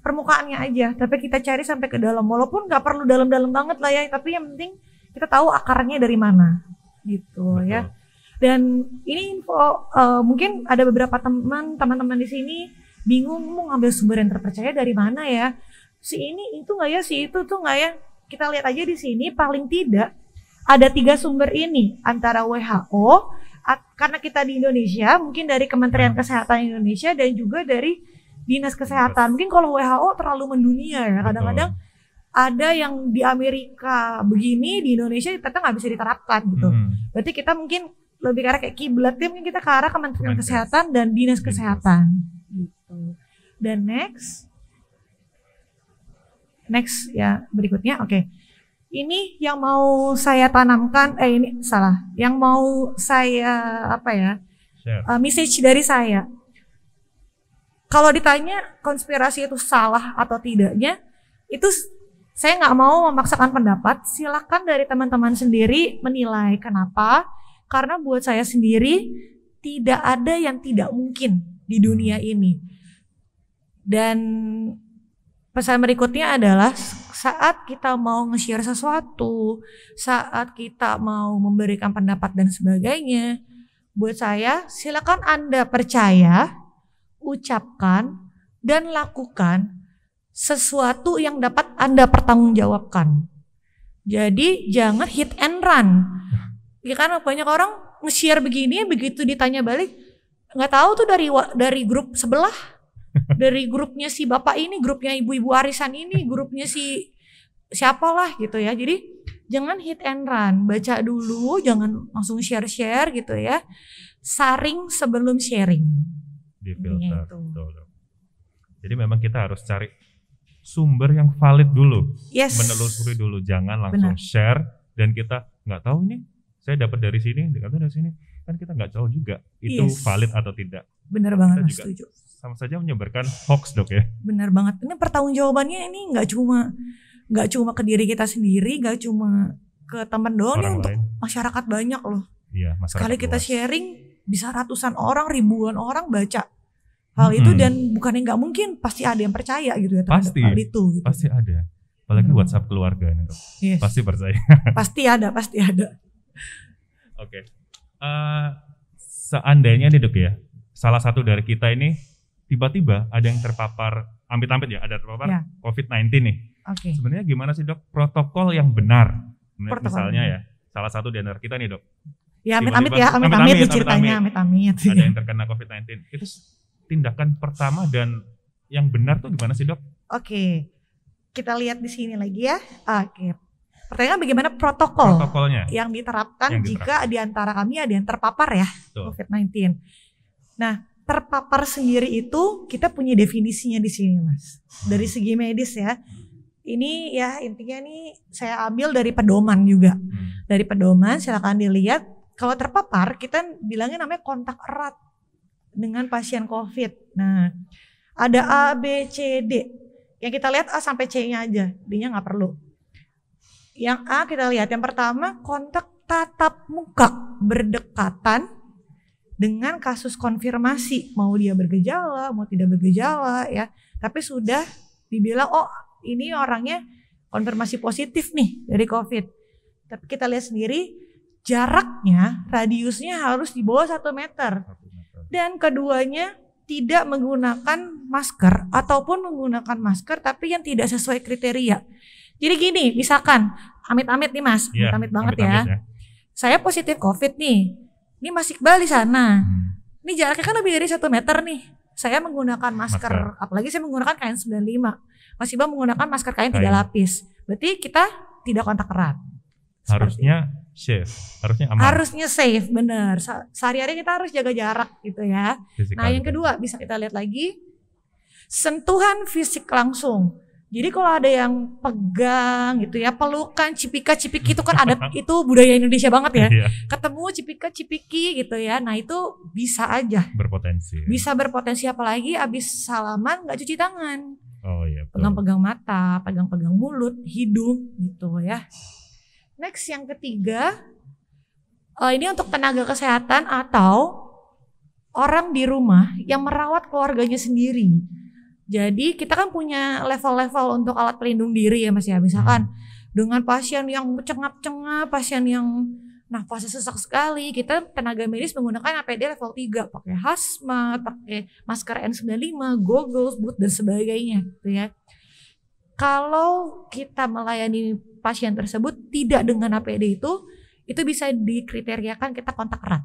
permukaannya aja, tapi kita cari sampai ke dalam. Walaupun nggak perlu dalam-dalam banget lah ya, tapi yang penting kita tahu akarnya dari mana, gitu. Betul. Ya. Dan ini info mungkin ada beberapa teman-teman di sini bingung mau ngambil sumber yang terpercaya dari mana ya. Si ini itu nggak ya, si itu tuh nggak ya. Kita lihat aja di sini paling tidak ada 3 sumber ini antara WHO, karena kita di Indonesia, mungkin dari Kementerian Kesehatan Indonesia dan juga dari Dinas Kesehatan. Mungkin kalau WHO terlalu mendunia ya, kadang-kadang ada yang di Amerika begini, di Indonesia ternyata nggak bisa diterapkan gitu. Berarti kita mungkin lebih ke arah kayak kiblatnya, mungkin kita ke arah Kementerian Kesehatan dan Dinas Kesehatan gitu. Dan next ya berikutnya, oke. Ini yang mau saya tanamkan, yang mau saya message dari saya. Kalau ditanya konspirasi itu salah atau tidaknya, itu saya nggak mau memaksakan pendapat. Silakan dari teman-teman sendiri menilai. Kenapa? Karena buat saya sendiri tidak ada yang tidak mungkin di dunia ini. Dan pesan berikutnya adalah saat kita mau nge-share sesuatu, saat kita mau memberikan pendapat dan sebagainya, buat saya silakan Anda percaya, ucapkan, dan lakukan sesuatu yang dapat Anda pertanggungjawabkan. Jadi jangan hit and run. Ya kan banyak orang nge-share begini, begitu ditanya balik, nggak tahu tuh dari grup sebelah. Dari grupnya si bapak ini, grupnya ibu-ibu arisan ini, grupnya si siapalah gitu ya. Jadi jangan hit and run, baca dulu, jangan langsung share-share gitu ya. Saring sebelum sharing. Di filter. Jadi memang kita harus cari sumber yang valid dulu, menelusuri dulu, jangan langsung share dan kita nggak tahu nih, saya dapat dari sini, kan kita nggak tahu juga itu valid atau tidak. Bener banget, Mas, setuju. Sama saja menyebarkan hoax, Dok ya. Benar banget. Ini pertanggungjawabannya ini nggak cuma ke diri kita sendiri, nggak cuma ke teman doang, nih untuk masyarakat banyak loh. Iya, masyarakat sekali kita luas. sharing bisa ratusan orang, ribuan orang baca hal itu, dan bukannya nggak mungkin, pasti ada yang percaya gitu ya terhadap hal itu. Gitu. Pasti ada. Apalagi WhatsApp keluarga nih, Dok. Yes. Pasti percaya. Pasti ada. Oke. Seandainya nih, Dok ya, salah satu dari kita ini tiba-tiba ada yang terpapar, amit-amit ya, ada terpapar COVID-19 nih. Oke. Sebenarnya gimana sih, Dok, protokol yang benar? Misalnya ya, salah satu di antara kita nih, Dok. Ya, amit-amit ya, amit-amit ceritanya, amit-amit. Ada yang terkena COVID-19. Itu tindakan pertama dan yang benar tuh gimana sih, Dok? Oke. Kita lihat di sini lagi ya. Oke. Pertanyaan bagaimana protokolnya yang diterapkan jika di antara kami ada yang terpapar ya COVID-19. Nah, terpapar sendiri itu kita punya definisinya di sini, Mas. Dari segi medis ya. Ini ya intinya nih saya ambil dari pedoman juga. Dari pedoman silakan dilihat. Kalau terpapar kita bilangnya namanya kontak erat dengan pasien COVID. Nah, ada A, B, C, D. Yang kita lihat A sampai C-nya aja. D-nya nggak perlu. Yang A kita lihat yang pertama kontak tatap muka berdekatan dengan kasus konfirmasi, mau dia bergejala, mau tidak bergejala ya, tapi sudah dibilang oh ini orangnya konfirmasi positif nih dari COVID. Tapi kita lihat sendiri jaraknya, radiusnya harus di bawah 1 meter. Dan keduanya tidak menggunakan masker ataupun menggunakan masker tapi yang tidak sesuai kriteria. Jadi gini, misalkan amit-amit nih Mas, amit-amit banget ya. Saya positif COVID nih. Ini Mas Iqbal di sana. Ini jaraknya kan lebih dari 1 meter nih. Saya menggunakan masker. Apalagi saya menggunakan kain 95. Mas Iqbal menggunakan masker kain 3 lapis. Berarti kita tidak kontak erat. Harusnya safe, harusnya aman. Harusnya safe, benar. Sehari-hari kita harus jaga jarak gitu ya. Nah, yang kedua bisa kita lihat lagi sentuhan fisik langsung. Jadi kalau ada yang pegang gitu ya, pelukan, cipika-cipiki itu kan ada, itu budaya Indonesia banget ya. Ketemu cipika-cipiki gitu ya. Nah, itu bisa aja berpotensi. Bisa berpotensi, apalagi abis salaman nggak cuci tangan. Oh iya. Pegang-pegang mata, pegang-pegang mulut, hidung gitu ya. Next yang ketiga, ini untuk tenaga kesehatan atau orang di rumah yang merawat keluarganya sendiri. Jadi kita kan punya level-level untuk alat pelindung diri ya Mas ya. Misalkan dengan pasien yang cengap-cengap, pasien yang nafasnya sesak sekali, kita tenaga medis menggunakan APD level 3, pakai hazmat, pakai masker N95, goggles, boot dan sebagainya gitu ya. Kalau kita melayani pasien tersebut tidak dengan APD itu, itu bisa dikriteriakan kita kontak erat.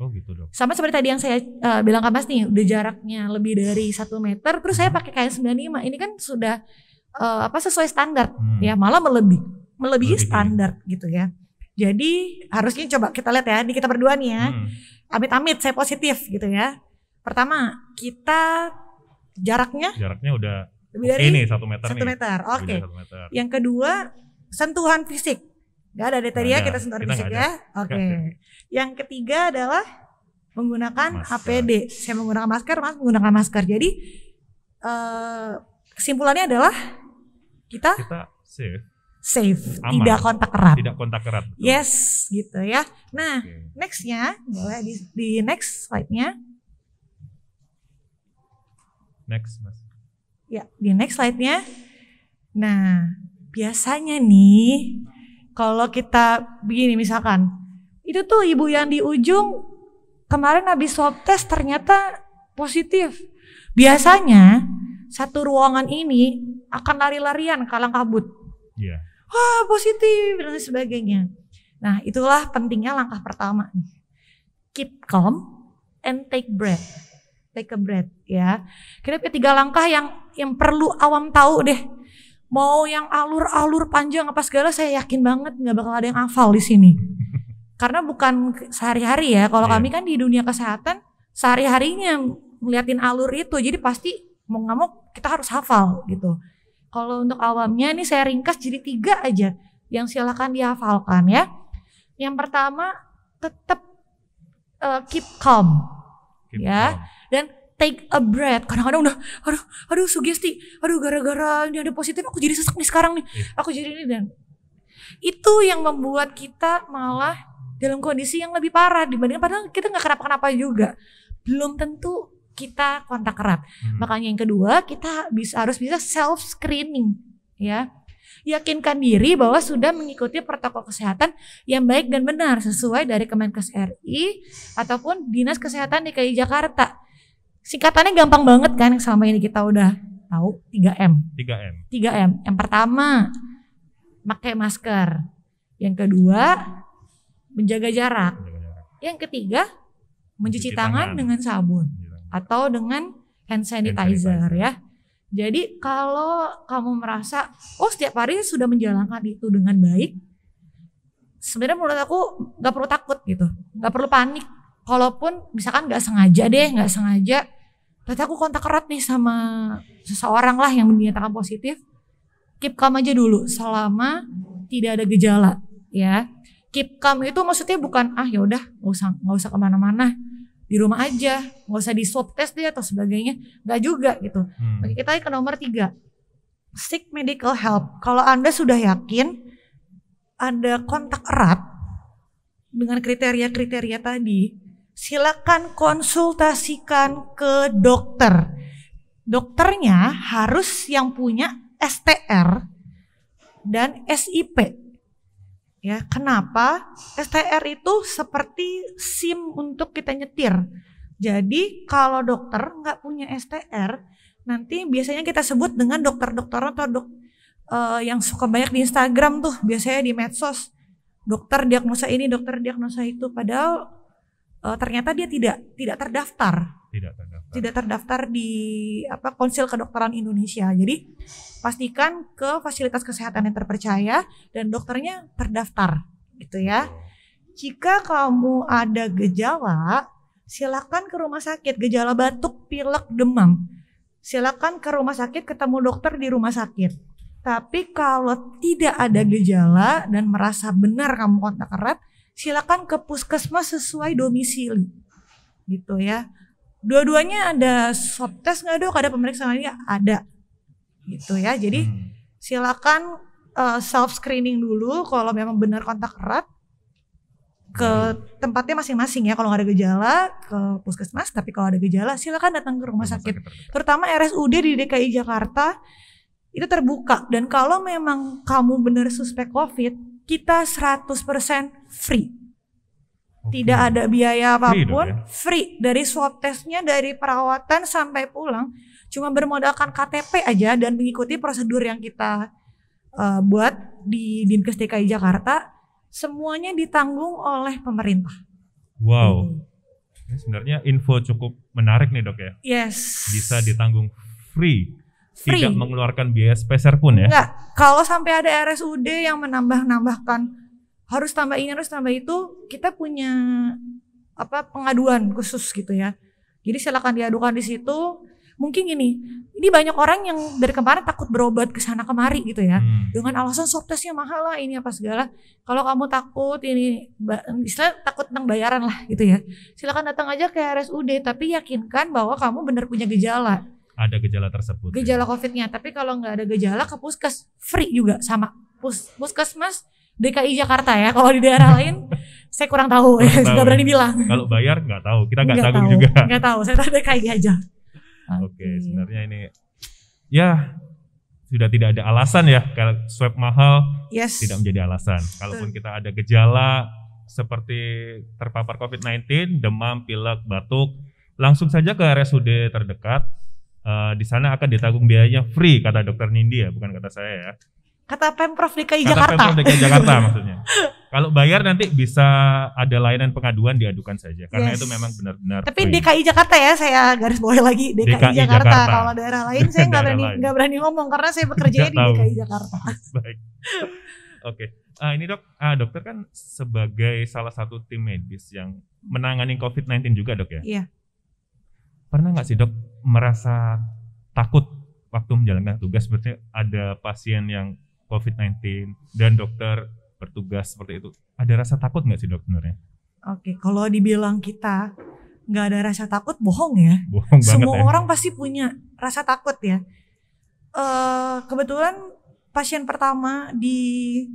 Oh gitu dok. Sama seperti tadi yang saya bilang ke Mas nih, udah jaraknya lebih dari 1 meter, terus saya pakai KN95, ini kan sudah sesuai standar, ya malah melebihi standar gitu ya. Jadi harusnya coba kita lihat ya, di kita berdua nih ya, amit-amit saya positif gitu ya. Pertama, kita jaraknya udah lebih dari ini 1 meter 1 meter. Oke. Yang kedua, sentuhan fisik. Gak ada deh tadi ya, kita sentuhan fisik ya. Oke. Yang ketiga adalah menggunakan APD. Saya menggunakan masker, Mas menggunakan masker. Jadi kesimpulannya adalah kita safe, aman, tidak kontak erat. Betul. Yes, gitu ya. Nah, nextnya boleh di next slide-nya. Next, Mas. Ya, di next slide-nya. Nah, biasanya nih kalau kita begini misalkan, itu tuh ibu yang di ujung kemarin habis swab test ternyata positif. Biasanya satu ruangan ini akan lari-larian kalang kabut. Iya. Wah, positif dan sebagainya. Nah, itulah pentingnya langkah pertama nih. Keep calm and take a breath ya. Kita punya 3 langkah yang perlu awam tahu deh. Mau yang alur-alur panjang apa segala, saya yakin banget nggak bakal ada yang hafal di sini. Karena bukan sehari-hari ya. Kalau kami kan di dunia kesehatan sehari-harinya ngeliatin alur itu, jadi pasti mau nggak mau kita harus hafal gitu. Kalau untuk awamnya ini saya ringkas jadi 3 aja yang silakan dihafalkan ya. Yang pertama tetap keep calm ya. Dan take a breath. Kadang-kadang udah aduh sugesti. Aduh gara-gara ini ada positif aku jadi sesak nih sekarang nih. Aku jadi ini, dan itu yang membuat kita malah dalam kondisi yang lebih parah dibandingkan padahal kita nggak kenapa-kenapa juga. Belum tentu kita kontak erat. Makanya yang kedua kita harus bisa self screening ya. Yakinkan diri bahwa sudah mengikuti protokol kesehatan yang baik dan benar sesuai dari Kemenkes RI ataupun Dinas Kesehatan DKI Jakarta. Singkatannya gampang banget kan, selama ini kita udah tahu 3M. 3M. Yang pertama, pakai masker. Yang kedua, menjaga jarak. Yang ketiga, mencuci tangan dengan sabun atau dengan hand sanitizer ya. Jadi kalau kamu merasa setiap hari sudah menjalankan itu dengan baik, sebenarnya menurut aku nggak perlu takut gitu, nggak perlu panik. Kalaupun misalkan nggak sengaja, berarti aku kontak erat nih sama seseorang lah yang dinyatakan positif, keep calm aja dulu selama tidak ada gejala ya. Keep calm itu maksudnya bukan ya udah nggak usah kemana-mana, di rumah aja, nggak usah di swab test deh atau sebagainya, nggak juga gitu. Oke, kita ke nomor 3, seek medical help. Kalau Anda sudah yakin ada kontak erat dengan kriteria-kriteria tadi, silakan konsultasikan ke dokter. Dokternya harus yang punya STR dan SIP. Ya, kenapa? STR itu seperti SIM untuk kita nyetir. Jadi kalau dokter nggak punya STR, nanti biasanya kita sebut dengan dokter-dokter atau yang suka banyak di Instagram tuh, biasanya di medsos. Dokter diagnosa ini, dokter diagnosa itu, padahal ternyata dia tidak terdaftar. Tidak terdaftar di Konsil Kedokteran Indonesia. Jadi pastikan ke fasilitas kesehatan yang terpercaya dan dokternya terdaftar gitu ya. Jika kamu ada gejala, silakan ke rumah sakit. Gejala batuk, pilek, demam, silakan ke rumah sakit, ketemu dokter di rumah sakit. Tapi kalau tidak ada gejala dan merasa benar kamu kontak erat, silakan ke puskesmas sesuai domisili gitu ya. Dua-duanya ada swab test nggak dok? Ada pemeriksaan lainnya? Ada gitu ya. Jadi silakan self screening dulu kalau memang benar kontak erat, ke tempatnya masing-masing ya. Kalau nggak ada gejala ke puskesmas, tapi kalau ada gejala silakan datang ke rumah sakit. Terutama RSUD di DKI Jakarta itu terbuka, dan kalau memang kamu benar suspek COVID, kita 100% free. Tidak ada biaya apapun, free dari swab testnya, dari perawatan sampai pulang, cuma bermodalkan KTP aja dan mengikuti prosedur yang kita buat di Dinkes DKI Jakarta. semuanya ditanggung oleh pemerintah. Wow. Ini sebenarnya info cukup menarik nih dok ya. Yes. Bisa ditanggung free. Tidak mengeluarkan biaya sepeser pun ya. Enggak. Kalau sampai ada RSUD yang menambahkan harus tambah ini, harus tambah itu, kita punya pengaduan khusus gitu ya. Jadi silakan diadukan di situ. Mungkin ini banyak orang yang dari kemarin takut berobat ke sana kemari gitu ya. Dengan alasan swab testnya mahal lah, ini apa segala. Kalau kamu takut ini istilah takut tentang bayaran lah gitu ya. Silakan datang aja ke RSUD, tapi yakinkan bahwa kamu benar punya gejala. Ada gejala tersebut. Gejala COVID-nya, tapi kalau nggak ada gejala ke puskes free juga sama puskesmas DKI Jakarta ya. Kalau di daerah lain saya kurang tahu ya, nggak berani bilang. Kalau bayar nggak tahu, kita nggak tanggung juga. Nggak tahu, saya tahu DKI aja. Oke, sebenarnya ini ya sudah tidak ada alasan ya kalau swab mahal tidak menjadi alasan. Kalaupun kita ada gejala seperti terpapar COVID-19, demam, pilek, batuk, langsung saja ke RSUD terdekat. Di sana akan ditanggung biayanya free, kata Dokter Nindi ya, bukan kata saya ya. Kata Pemprov DKI Jakarta. Pemprov DKI Jakarta maksudnya. Kalau bayar nanti bisa ada layanan pengaduan, diadukan saja karena itu memang benar-benar. Tapi free. DKI Jakarta ya, saya garis bawahi lagi DKI Jakarta. Kalau daerah lain saya nggak berani ngomong karena saya bekerjanya di DKI Jakarta. Baik. Oke. Ini dokter kan sebagai salah satu tim medis yang menangani COVID-19 juga dok ya. Iya. Pernah nggak sih dok merasa takut waktu menjalankan tugas seperti ada pasien yang COVID-19 dan dokter bertugas seperti itu? Ada rasa takut nggak sih dok sebenarnya? Oke, kalau dibilang kita nggak ada rasa takut, bohong ya. Bohong banget. Semua orang pasti punya rasa takut ya. Kebetulan pasien pertama di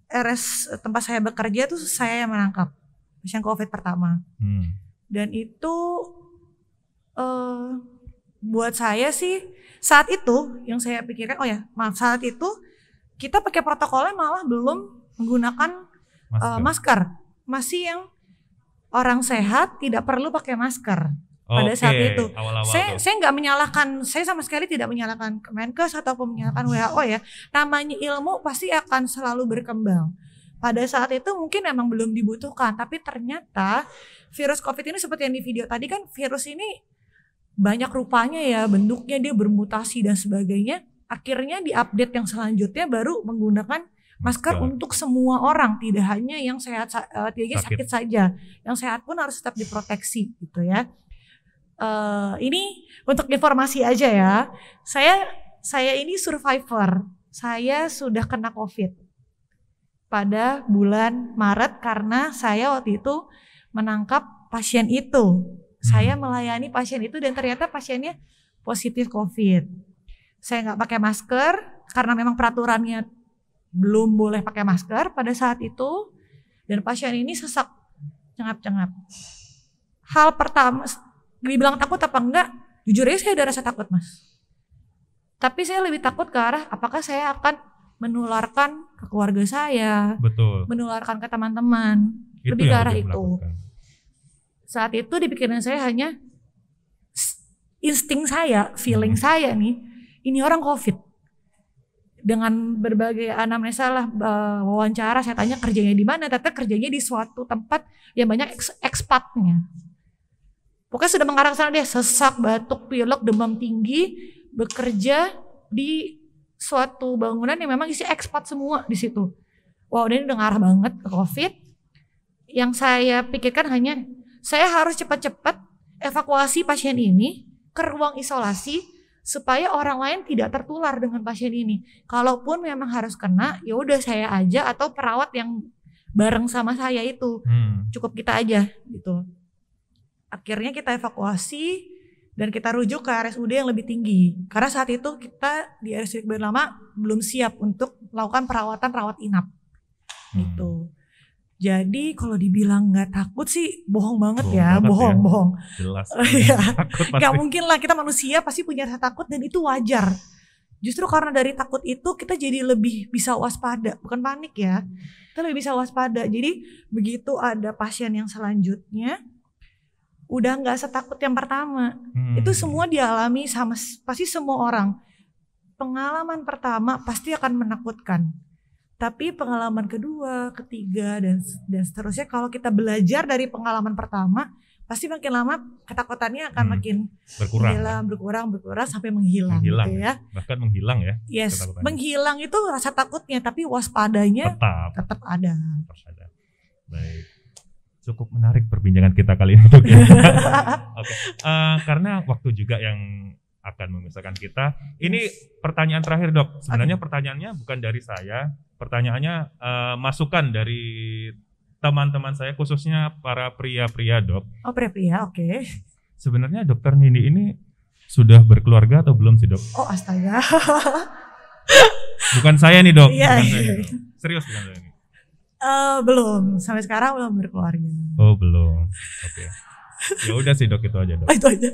RS tempat saya bekerja tuh saya yang menangkap pasien COVID pertama. Dan itu buat saya sih saat itu yang saya pikirkan, saat itu kita pakai protokolnya malah belum menggunakan masker. Masih yang orang sehat tidak perlu pakai masker pada saat itu. Saya nggak menyalahkan, saya sama sekali tidak menyalahkan Kemenkes ataupun menyalahkan WHO ya. Namanya ilmu pasti akan selalu berkembang. Pada saat itu mungkin emang belum dibutuhkan, tapi ternyata virus COVID ini seperti yang di video tadi kan, virus ini banyak rupanya ya, bentuknya dia bermutasi dan sebagainya. Akhirnya di update yang selanjutnya baru menggunakan masker untuk semua orang, tidak hanya yang sehat, sakit saja. Yang sehat pun harus tetap diproteksi gitu ya. Ini untuk informasi aja ya. Saya ini survivor. Saya sudah kena COVID pada bulan Maret karena saya waktu itu menangkap pasien itu. Saya melayani pasien itu dan ternyata pasiennya positif COVID. Saya nggak pakai masker karena memang peraturannya belum boleh pakai masker pada saat itu. Dan pasien ini sesak, cengap-cengap. Hal pertama, dibilang takut apa enggak? Jujur aja saya ada rasa takut mas. Tapi saya lebih takut ke arah apakah saya akan menularkan ke keluarga saya. Betul. Menularkan ke teman-teman. Lebih ke arah itu. Saat itu di pikiran saya hanya insting saya, feeling saya nih, ini orang COVID. Dengan berbagai anamnesa lah, wawancara, saya tanya kerjanya di mana, ternyata kerjanya di suatu tempat yang banyak ekspatnya. Pokoknya sudah mengarah ke sana dia, sesak, batuk, pilek, demam tinggi, bekerja di suatu bangunan yang memang isi ekspat semua di situ. Wow, ini udah ngarah banget ke COVID. Yang saya pikirkan hanya saya harus cepat-cepat evakuasi pasien ini ke ruang isolasi supaya orang lain tidak tertular dengan pasien ini. Kalaupun memang harus kena, ya udah saya aja atau perawat yang bareng sama saya itu. Cukup kita aja gitu. Akhirnya kita evakuasi dan kita rujuk ke RSUD yang lebih tinggi. Karena saat itu kita di RSUD Bernama belum siap untuk melakukan perawatan rawat inap. Gitu. Jadi kalau dibilang nggak takut sih bohong banget ya, bohong. Jelas. Gak mungkin lah, kita manusia pasti punya rasa takut dan itu wajar. Justru karena dari takut itu kita jadi lebih bisa waspada, bukan panik ya. Kita lebih bisa waspada. Jadi begitu ada pasien yang selanjutnya, udah nggak setakut yang pertama. Itu semua dialami sama pasti semua orang. Pengalaman pertama pasti akan menakutkan. Tapi pengalaman kedua, ketiga, dan seterusnya, kalau kita belajar dari pengalaman pertama, pasti makin lama ketakutannya akan makin berkurang sampai menghilang gitu ya. Bahkan menghilang ya. Yes, menghilang itu rasa takutnya, tapi waspadanya tetap ada. Baik. Cukup menarik perbincangan kita kali ini, Dok. Oke. Karena waktu juga yang akan memisahkan kita. Ini pertanyaan terakhir, Dok. Sebenarnya pertanyaannya bukan dari saya. Pertanyaannya masukan dari teman-teman saya, khususnya para pria-pria, Dok. Oh, pria-pria, oke. Sebenarnya Dokter Nindi ini sudah berkeluarga atau belum sih, Dok? Oh, astaga. Bukan saya nih, Dok. Iya. Serius bukan saya nih. Belum, sampai sekarang belum berkeluarga. Oh, belum. Oke. Ya udah sih, Dok, itu aja, Dok. Itu aja.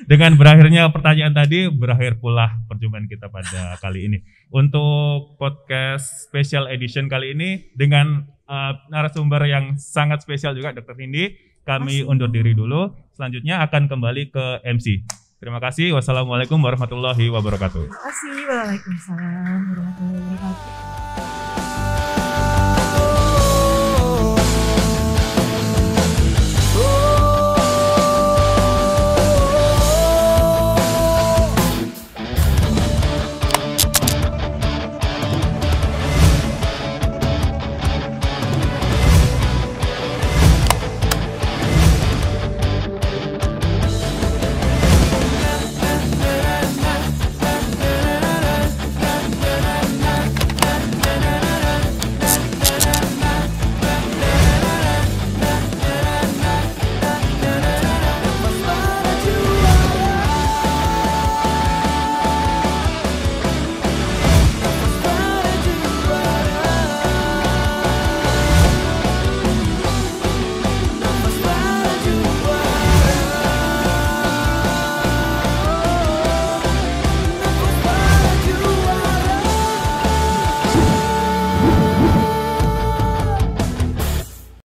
Dengan berakhirnya pertanyaan tadi, berakhir pula perjumpaan kita pada kali ini. Untuk podcast special edition kali ini dengan narasumber yang sangat spesial juga, Dr. Nindi, kami undur diri dulu. Selanjutnya akan kembali ke MC. Terima kasih. Wassalamualaikum warahmatullahi wabarakatuh. Terima kasih. Waalaikumsalam warahmatullahi wabarakatuh.